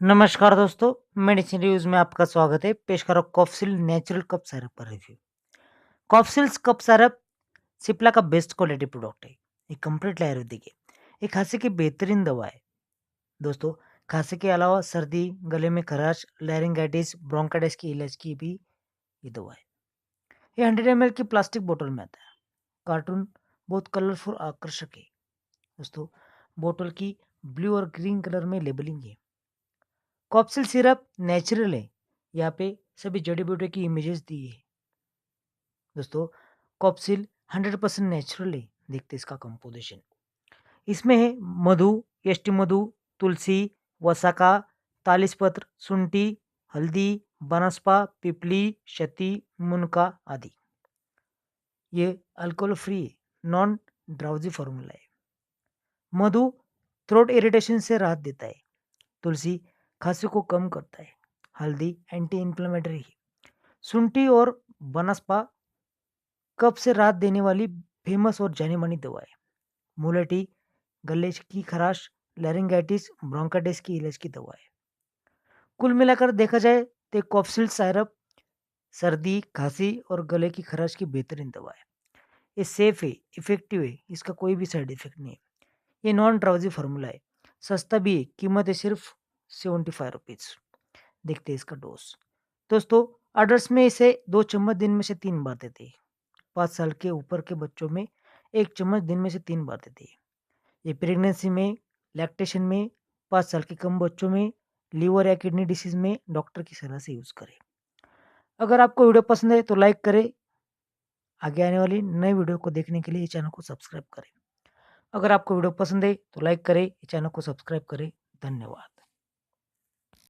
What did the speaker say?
नमस्कार दोस्तों, medicine reviews में आपका स्वागत है। पेश करो कॉफसिल नेचुरल कप सिरप पर रिव्यू। कॉफसिल्स कप सिरप सिप्ला का बेस्ट क्वालिटी प्रोडक्ट है। ये कंप्लीटली आयुर्वेदिक है। ये खांसी की बेहतरीन दवा है। दोस्तों, खांसी के अलावा सर्दी, गले में खराश, लैरिंगाइटिस, ब्रोंकाइटिस की इलाज की भी ये दवा है। ये 100 ml की प्लास्टिक बोतल में आता है। कार्टून बहुत कलरफुल आकर्षक है। दोस्तों, बोतल की ब्लू और ग्रीन कलर में लेबलिंग है। कॉप्सिल सिरप नेचुरल है। यहाँ पे सभी जड़ी बूटी की इमेजेस दी है। दोस्तों, कॉप्सिल 100% नेचुरल है। देखते इसका कंपोजिशन। इसमें है मधु, यष्टि मधु, तुलसी, वसाका, तालिसपत्र, शुंठी, हल्दी, बनस्पा, पिपली, शती, मुनका आदि। ये alcohol free non drowsy formula है। मधु थ्रोट इरिटेशन से राहत देता है। तुलसी खांसी को कम करता है। हल्दी एंटी इन्फ्लेमेटरी है। शुंठी और बनस्पा कफ से राहत देने वाली फेमस और जानी मानी दवा है। मुलेठी गले की खराश, लैरिंगाइटिस, ब्रोंकाइटिस की इलाज की दवा है। कुल मिलाकर देखा जाए तो कॉफसिल सिरप सर्दी, खांसी और गले की खराश की बेहतरीन दवा है। ये सेफ है, इफेक्टिव है, इसका कोई भी साइड इफेक्ट नहीं है। ये नॉन ड्राउजी फार्मूला है, सस्ता भी है, कीमत है सिर्फ 75 रुपीज़। देखते हैं इसका डोज। दोस्तों, अडल्ट में इसे 2 चम्मच दिन में से 3 बार देते हैं। 5 साल के ऊपर के बच्चों में 1 चम्मच दिन में से 3 बार देते हैं। ये प्रेगनेंसी में, लैक्टेशन में, 5 साल के कम बच्चों में, लीवर या किडनी डिसीज में डॉक्टर की सलाह से यूज़ करें। अगर आपको वीडियो पसंद है तो लाइक करें। आगे आने वाली नई वीडियो को देखने के लिए चैनल को सब्सक्राइब करें। अगर आपको वीडियो पसंद है तो लाइक करें, चैनल को सब्सक्राइब करें। धन्यवाद।